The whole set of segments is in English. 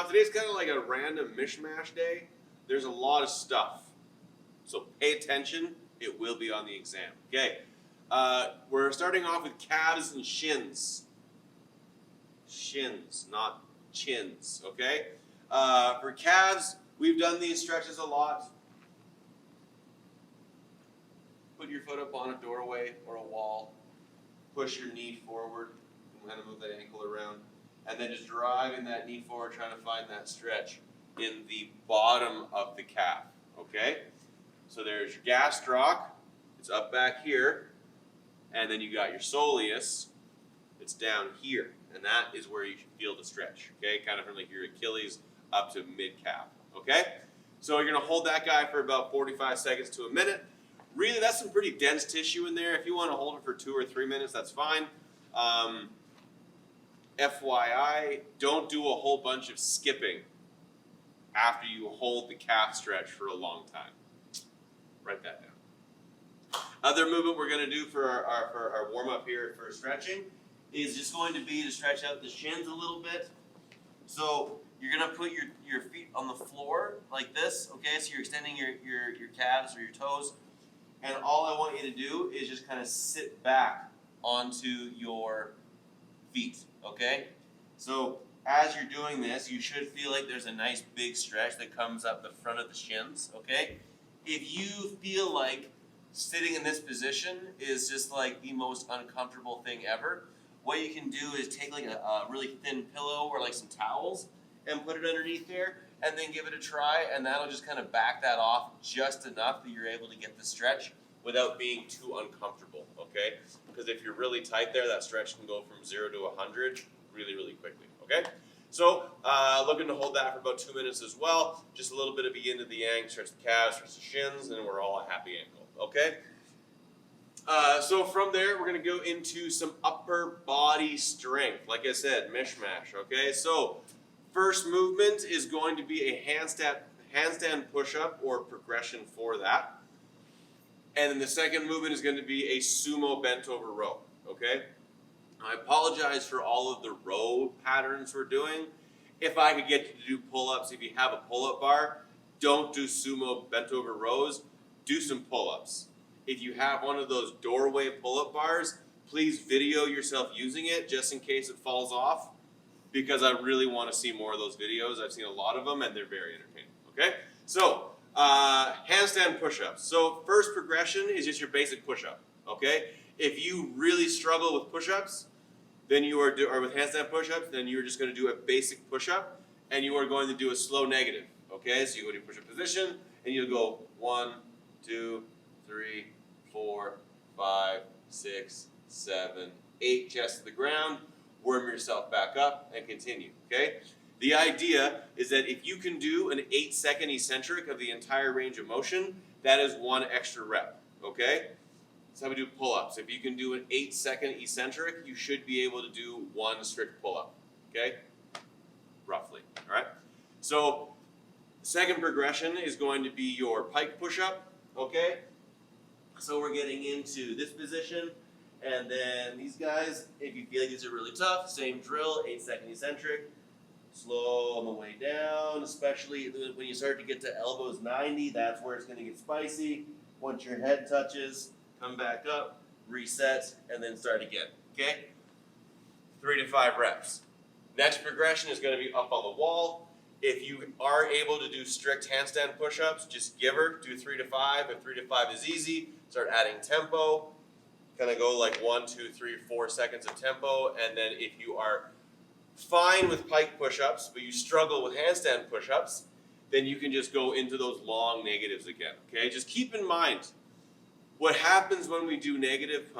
today's kind of like a random mishmash day. There's a lot of stuff. So pay attention. It will be on the exam. Okay. We're starting off with calves and shins. Shins, not chins. Okay. For calves, we've done these stretches a lot. Put your foot up on a doorway or a wall. Push your knee forward. And kind of move that ankle around. And then just driving that knee forward, trying to find that stretch in the bottom of the calf. Okay? So there's your gastroc. It's up back here. And then you got your soleus. It's down here. And that is where you should feel the stretch. Okay? Kind of from like your Achilles up to mid-calf. Okay? So you're going to hold that guy for about 45 seconds to a minute. Really, that's some pretty dense tissue in there. If you want to hold it for 2 or 3 minutes, that's fine. FYI, don't do a whole bunch of skipping after you hold the calf stretch for a long time. Write that down. Other movement we're going to do for our warm-up here for stretching is just going to be to stretch out the shins a little bit. So you're going to put your feet on the floor like this, okay? So you're extending your calves or your toes. And all I want you to do is just kind of sit back onto your feet, okay? So as you're doing this, you should feel like there's a nice big stretch that comes up the front of the shins, okay? If you feel like sitting in this position is just like the most uncomfortable thing ever, what you can do is take like a really thin pillow or like some towels and put it underneath there and then give it a try, and that'll just kind of back that off just enough that you're able to get the stretch without being too uncomfortable, okay? Because if you're really tight there, that stretch can go from 0 to 100 really, really quickly, okay? So, looking to hold that for about 2 minutes as well. Just a little bit of a yin to the yang, stretch the calves, stretch the shins, and we're all a happy ankle, okay? So from there, we're going to go into some upper body strength. Like I said, mishmash, okay? So, first movement is going to be a handstand push-up or progression for that. And then the second movement is going to be a sumo bent over row, okay? I apologize for all of the row patterns we're doing. If I could get you to do pull-ups, if you have a pull-up bar, don't do sumo bent over rows, do some pull-ups. If you have one of those doorway pull-up bars, please video yourself using it just in case it falls off, because I really want to see more of those videos. I've seen a lot of them and they're very entertaining, okay? So, handstand push-ups. So first progression is just your basic push-up, okay? If you really struggle with push-ups, then you are or with handstand push-ups, then you're just going to do a basic push-up, and you are going to do a slow negative, okay? So you go to your push-up position, and you'll go 1, 2, 3, 4, 5, 6, 7, 8, chest to the ground, worm yourself back up, and continue, okay? The idea is that if you can do an 8-second eccentric of the entire range of motion, that is 1 extra rep, okay? That's how we do pull-ups. If you can do an 8-second eccentric, you should be able to do 1 strict pull-up, okay? Roughly, all right? So the second progression is going to be your pike push-up, okay? So we're getting into this position, and then these guys, if you feel like these are really tough, same drill, 8-second eccentric. Slow on the way down, especially when you start to get to elbows 90, that's where it's going to get spicy. Once your head touches, come back up, reset, and then start again, okay? 3 to 5 reps. Next progression is going to be up on the wall. If you are able to do strict handstand push-ups, just give her, do 3 to 5. If 3 to 5 is easy, start adding tempo. Kind of go like 1, 2, 3, 4 seconds of tempo, and then if you are fine with pike push-ups, but you struggle with handstand push-ups, then you can just go into those long negatives again, okay? Just keep in mind, what happens when we do negative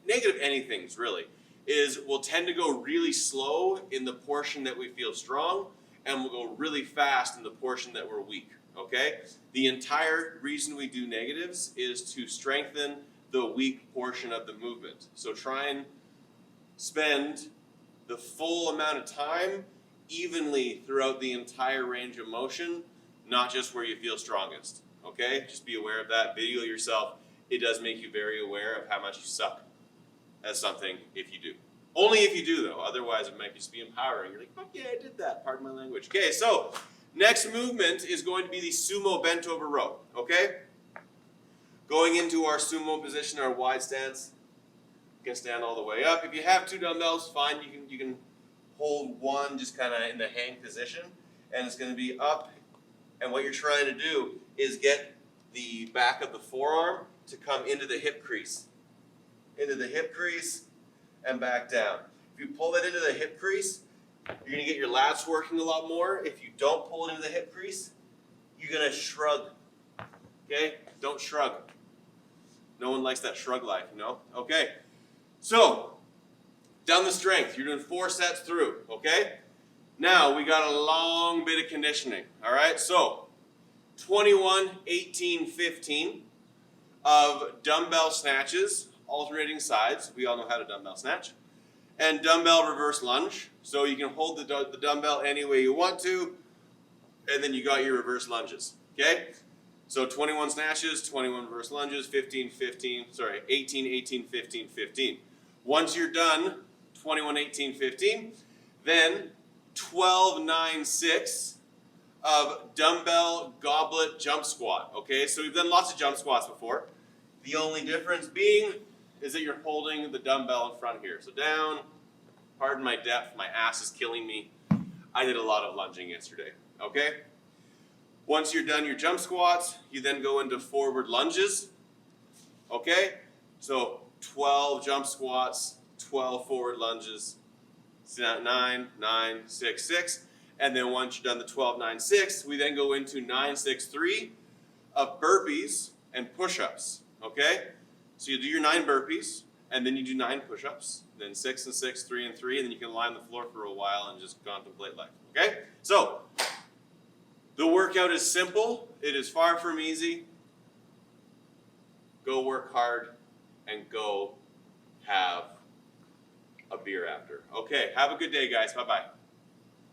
anythings really, is we'll tend to go really slow in the portion that we feel strong, and we'll go really fast in the portion that we're weak, okay? The entire reason we do negatives is to strengthen the weak portion of the movement. So try and spend the full amount of time evenly throughout the entire range of motion, not just where you feel strongest, okay? Just be aware of that. Video yourself. It does make you very aware of how much you suck at something if you do, Only if you do, though. Otherwise, it might just be empowering. You're like, fuck yeah, I did that. Pardon my language. Okay, so next movement is going to be the sumo bent over row. Okay? Going into our sumo position, our wide stance. You can stand all the way up. If you have 2 dumbbells, fine. You can hold one just kind of in the hang position. And it's going to be up. And what you're trying to do is get the back of the forearm to come into the hip crease. Into the hip crease and back down. If you pull it into the hip crease, you're going to get your lats working a lot more. If you don't pull it into the hip crease, you're going to shrug. Okay? Don't shrug. No one likes that shrug life, you know? Okay. So, done the strength. You're doing 4 sets through, okay? Now, we got a long bit of conditioning, all right? So, 21, 18, 15 of dumbbell snatches, alternating sides. We all know how to dumbbell snatch. And dumbbell reverse lunge. So you can hold the dumbbell any way you want to, and then you got your reverse lunges, okay? So 21 snatches, 21 reverse lunges, 18, 18, 15, 15. Once you're done, 21, 18, 15, then 12, 9, 6 of dumbbell goblet jump squat, okay? So we've done lots of jump squats before. The only difference being is that you're holding the dumbbell in front here. So down, pardon my depth, my ass is killing me. I did a lot of lunging yesterday, okay? Once you're done your jump squats, you then go into forward lunges, okay? So 12 jump squats, 12 forward lunges, 9, 9, 6, 6. And then once you're done the 12, 9, 6, we then go into 9, 6, 3 of burpees and push-ups, okay? So you do your 9 burpees, and then you do 9 push-ups, then 6 and 6, 3 and 3, and then you can lie on the floor for a while and just contemplate life, okay? So, the workout is simple. It is far from easy. Go work hard, and go have a beer after. Okay, have a good day, guys. Bye-bye.